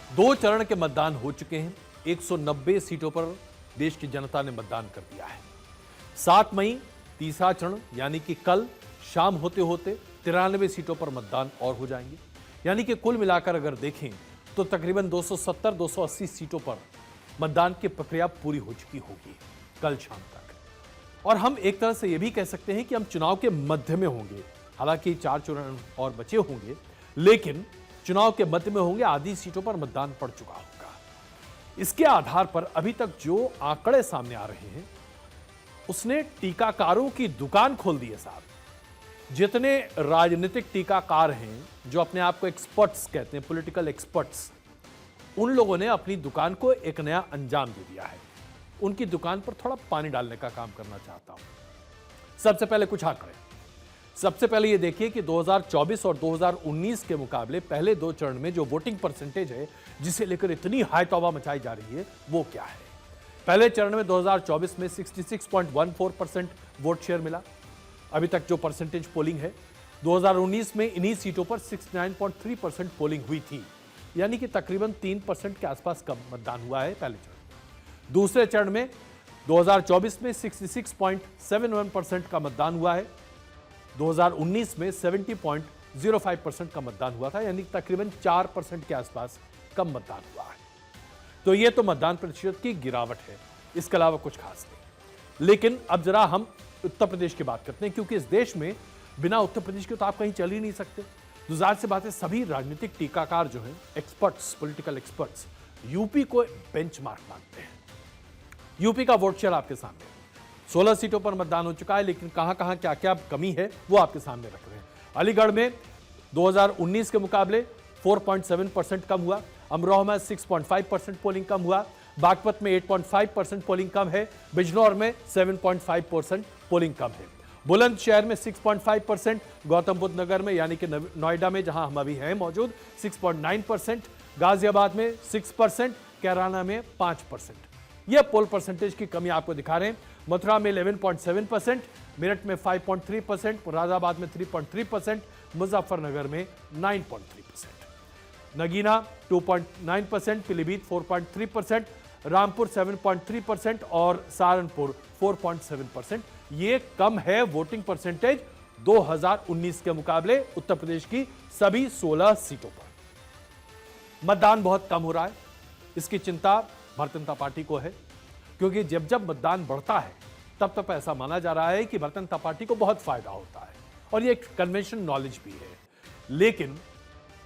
दो चरण के मतदान हो चुके हैं। 190 सीटों पर देश की जनता ने मतदान कर दिया है। 7 मई तीसरा चरण यानी कि कल शाम होते होते 93 सीटों पर मतदान और हो जाएंगे। यानी कि कुल मिलाकर अगर देखें तो तकरीबन 270-280 सीटों पर मतदान की प्रक्रिया पूरी हो चुकी होगी कल शाम तक। और हम एक तरह से यह भी कह सकते हैं कि हम चुनाव के मध्य में होंगे। हालांकि 4 चरण और बचे होंगे, लेकिन चुनाव के मध्य में होंगे। आधी सीटों पर मतदान पड़ चुका होगा। इसके आधार पर अभी तक जो आंकड़े सामने आ रहे हैं उसने टीकाकारों की दुकान खोल दी है साहब। जितने राजनीतिक टीकाकार हैं जो अपने आप को एक्सपर्ट्स कहते हैं, पॉलिटिकल एक्सपर्ट्स, उन लोगों ने अपनी दुकान को एक नया अंजाम दे दिया है। उनकी दुकान पर थोड़ा पानी डालने का काम करना चाहता हूं। सबसे पहले कुछ आंकड़े। सबसे पहले यह देखिए कि 2024 और 2019 के मुकाबले पहले दो चरण में जो वोटिंग परसेंटेज है जिसे लेकर इतनी हाई तौबा मचाई जा रही है वो क्या है। पहले चरण में 2024 में 66.14% वोट शेयर मिला। अभी तक जो परसेंटेज पोलिंग है 2019 में इन्हीं सीटों पर 69.3% पोलिंग हुई थी, यानी कि तकरीबन 3% के आसपास कम मतदान हुआ है पहले चरण में। दूसरे चरण में 2024 में 66.71% का मतदान हुआ है। 2019 में 70.05% का मतदान हुआ था, यानी तकरीबन 4% के आसपास कम मतदान हुआ है। तो यह तो मतदान प्रतिशत की गिरावट है, इसके अलावा कुछ खास नहीं। लेकिन अब जरा हम उत्तर प्रदेश की बात करते हैं, क्योंकि इस देश में बिना उत्तर प्रदेश के तो आप कहीं चल ही नहीं सकते। तो जाहिर सी बात है सभी राजनीतिक टीकाकार जो हैं, एक्सपर्ट्स, पॉलिटिकल एक्सपर्ट्स, यूपी को बेंचमार्क मानते हैं। यूपी का वोट शेयर आपके सामने है। 16 सीटों पर मतदान हो चुका है, लेकिन कहां कहां क्या क्या कमी है वो आपके सामने रख रहे हैं। अलीगढ़ में 2019 के मुकाबले 4.7% कम हुआ। अमरोहा में 6.5% पोलिंग कम हुआ। बागपत में 8.5% पोलिंग कम है। बिजनौर में 7.5% पोलिंग कम है। बुलंदशहर में 6.5%, गौतम बुद्ध नगर में यानी कि नोएडा में जहां हम अभी हैं मौजूद 6.9%, गाजियाबाद में 6%, कैराना में 5%। यह पोल परसेंटेज की कमी आपको दिखा रहे हैं। मथुरा में 11.7%, मेरठ में 5.3%, मुरादाबाद में 3.3%, मुजफ्फरनगर में 9.3%, नगीना 2.9%, पीलीभीत 4.3%, रामपुर 7.3% और सहारनपुर 4.7%। यह कम है वोटिंग परसेंटेज 2019 के मुकाबले उत्तर प्रदेश की सभी 16 सीटों पर। मतदान बहुत कम हो रहा है, इसकी चिंता भारतीय जनता पार्टी को है, क्योंकि जब जब मतदान बढ़ता है तब तक ऐसा माना जा रहा है कि भारतीय जनता पार्टी को बहुत फायदा होता है, और यह एक कन्वेंशन नॉलेज भी है। लेकिन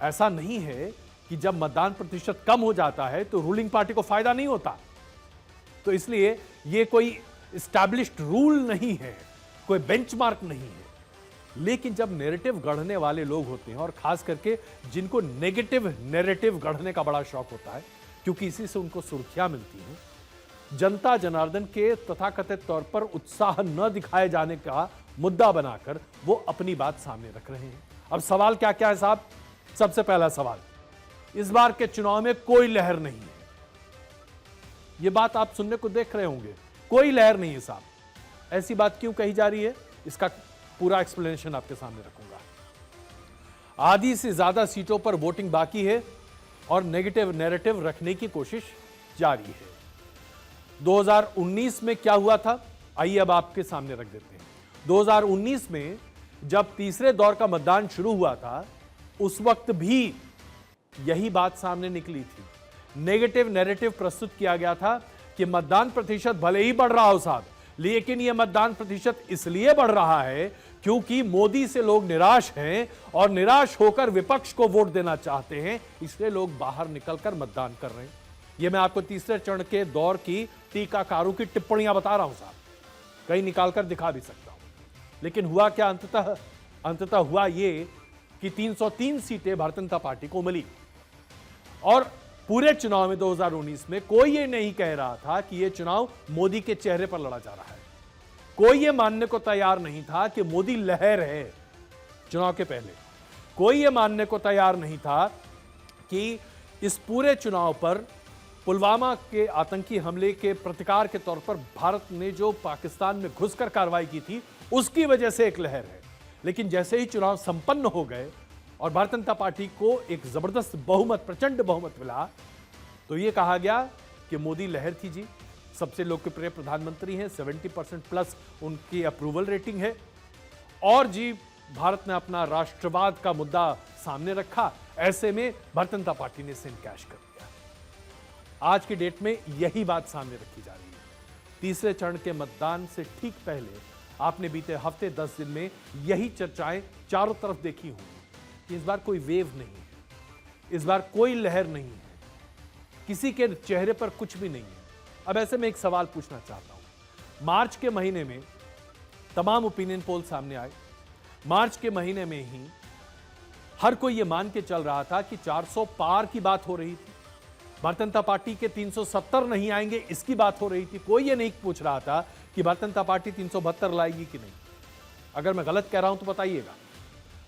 ऐसा नहीं है कि जब मतदान प्रतिशत कम हो जाता है तो रूलिंग पार्टी को फायदा नहीं होता। तो इसलिए यह कोई एस्टैब्लिश्ड रूल नहीं है, कोई बेंचमार्क नहीं है। लेकिन जब नैरेटिव गढ़ने वाले लोग होते हैं, और खास करके जिनको नेगेटिव नैरेटिव गढ़ने का बड़ा शौक होता है, क्योंकि इसी से उनको सुर्खियां मिलती हैं, जनता जनार्दन के तथाकथित तौर पर उत्साह न दिखाए जाने का मुद्दा बनाकर वो अपनी बात सामने रख रहे हैं। अब सवाल क्या क्या है साहब? सबसे पहला सवाल, इस बार के चुनाव में कोई लहर नहीं है। यह बात आप सुनने को देख रहे होंगे, कोई लहर नहीं है साहब। ऐसी बात क्यों कही जा रही है, इसका पूरा एक्सप्लेनेशन आपके सामने रखूंगा। आधी से ज्यादा सीटों पर वोटिंग बाकी है और नेगेटिव नैरेटिव रखने की कोशिश जारी है। 2019 में क्या हुआ था, आइए अब आपके सामने रख देते हैं। 2019 में जब तीसरे दौर का मतदान शुरू हुआ था, उस वक्त भी यही बात सामने निकली थी। नेगेटिव नैरेटिव प्रस्तुत किया गया था कि मतदान प्रतिशत भले ही बढ़ रहा हो साहब, लेकिन यह मतदान प्रतिशत इसलिए बढ़ रहा है क्योंकि मोदी से लोग निराश हैं और निराश होकर विपक्ष को वोट देना चाहते हैं, इसलिए लोग बाहर निकलकर मतदान कर रहे हैं। यह मैं आपको तीसरे चरण के दौर की टीकाकारों की टिप्पणियां बता रहा हूं साहब, कहीं निकालकर दिखा भी सकता हूं। लेकिन हुआ क्या अंततः हुआ यह कि 303 सीटें भारतीय जनता पार्टी को मिली। और पूरे चुनाव में 2019 में कोई ये नहीं कह रहा था कि यह चुनाव मोदी के चेहरे पर लड़ा जा रहा है। कोई ये मानने को तैयार नहीं था कि मोदी लहर है। चुनाव के पहले कोई ये मानने को तैयार नहीं था कि इस पूरे चुनाव पर पुलवामा के आतंकी हमले के प्रतिकार के तौर पर भारत ने जो पाकिस्तान में घुसकर कार्रवाई की थी उसकी वजह से एक लहर है। लेकिन जैसे ही चुनाव संपन्न हो गए और भारतीय जनता पार्टी को एक जबरदस्त बहुमत, प्रचंड बहुमत मिला, तो ये कहा गया कि मोदी लहर थी जी, सबसे लोकप्रिय प्रधानमंत्री हैं, 70% प्लस उनकी अप्रूवल रेटिंग है, और जी भारत ने अपना राष्ट्रवाद का मुद्दा सामने रखा, ऐसे में भारतीय जनता पार्टी ने इसे इनकैश कर दिया। आज की डेट में यही बात सामने रखी जा रही है। तीसरे चरण के मतदान से ठीक पहले आपने बीते हफ्ते 10 दिन में यही चर्चाएं चारों तरफ देखी होंगी कि इस बार कोई वेव नहीं है, इस बार कोई लहर नहीं है, किसी के चेहरे पर कुछ भी नहीं है। अब ऐसे में एक सवाल पूछना चाहता हूं। मार्च के महीने में तमाम ओपिनियन पोल सामने आए। मार्च के महीने में ही हर कोई यह मान के चल रहा था कि 400 पार की बात हो रही थी, भारतीय जनता पार्टी के 370 नहीं आएंगे इसकी बात हो रही थी। कोई ये नहीं पूछ रहा था कि भारतीय जनता पार्टी 372 लाएगी कि नहीं। अगर मैं गलत कह रहा हूं तो बताइएगा।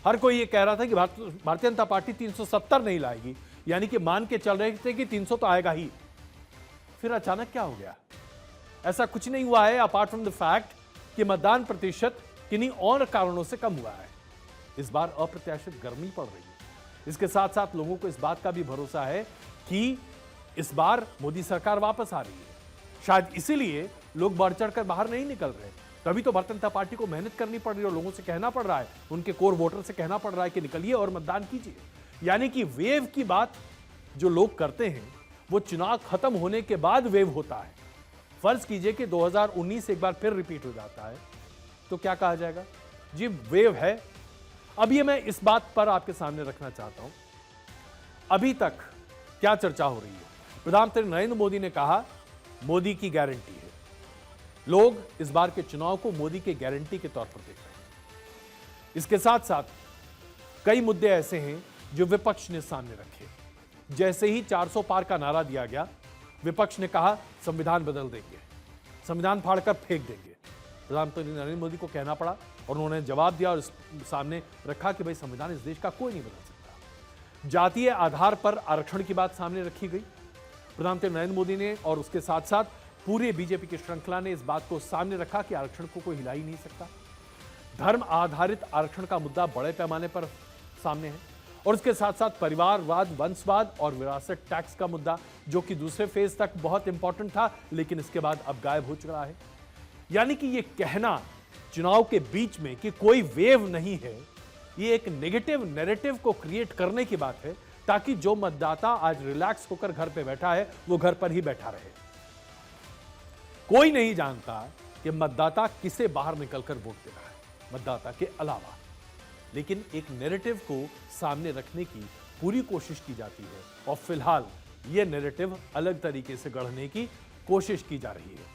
हर कोई ये कह रहा था कि भारतीय जनता पार्टी 370 नहीं लाएगी, यानी कि मान के चल रहे थे कि 300 तो आएगा ही। फिर अचानक क्या हो गया? ऐसा कुछ नहीं हुआ है अपार्ट फ्रॉम द फैक्ट कि मतदान प्रतिशत किन्हीं और कारणों से कम हुआ है। इस बार अप्रत्याशित गर्मी पड़ रही है। इसके साथ साथ लोगों को इस बात का भी भरोसा है कि इस बार मोदी सरकार वापस आ रही है। शायद इसीलिए लोग बढ़ चढ़कर बाहर नहीं निकल रहे। तभी तो भारतीय जनता पार्टी को मेहनत करनी पड़ रही है और लोगों से कहना पड़ रहा है, उनके कोर वोटर से कहना पड़ रहा है कि निकलिए और मतदान कीजिए। यानी कि वेव की बात जो लोग करते हैं वो चुनाव खत्म होने के बाद वेव होता है। फर्ज कीजिए कि 2019 एक बार फिर रिपीट हो जाता है तो क्या कहा जाएगा? जी वेव है। अब ये मैं इस बात पर आपके सामने रखना चाहता हूं, अभी तक क्या चर्चा हो रही है। प्रधानमंत्री नरेंद्र मोदी ने कहा मोदी की गारंटी है। लोग इस बार के चुनाव को मोदी के गारंटी के तौर पर देख रहे हैं। इसके साथ साथ कई मुद्दे ऐसे हैं जो विपक्ष ने सामने रखे। जैसे ही 400 पार का नारा दिया गया, विपक्ष ने कहा संविधान बदल देंगे, संविधान फाड़कर फेंक देंगे। प्रधानमंत्री नरेंद्र मोदी को कहना पड़ा और उन्होंने जवाब दिया और सामने रखा कि भाई संविधान इस देश का कोई नहीं बदल सकता। जातीय आधार पर आरक्षण की बात सामने रखी गई। प्रधानमंत्री नरेंद्र मोदी ने और उसके साथ साथ पूरे बीजेपी की श्रृंखला ने इस बात को सामने रखा कि आरक्षण को कोई हिला ही नहीं सकता। धर्म आधारित आरक्षण का मुद्दा बड़े पैमाने पर सामने है और उसके साथ साथ परिवारवाद, वंशवाद और विरासत टैक्स का मुद्दा, जो कि दूसरे फेज तक बहुत इंपॉर्टेंट था लेकिन इसके बाद अब गायब हो चुका है। यानी कि यह कहना चुनाव के बीच में कि कोई वेव नहीं है, यह एक नेगेटिव नैरेटिव को क्रिएट करने की बात है ताकि जो मतदाता आज रिलैक्स होकर घर पे बैठा है वो घर पर ही बैठा रहे। कोई नहीं जानता कि मतदाता किसे बाहर निकलकर वोट दे रहा है मतदाता के अलावा, लेकिन एक नैरेटिव को सामने रखने की पूरी कोशिश की जाती है और फिलहाल यह नैरेटिव अलग तरीके से गढ़ने की कोशिश की जा रही है।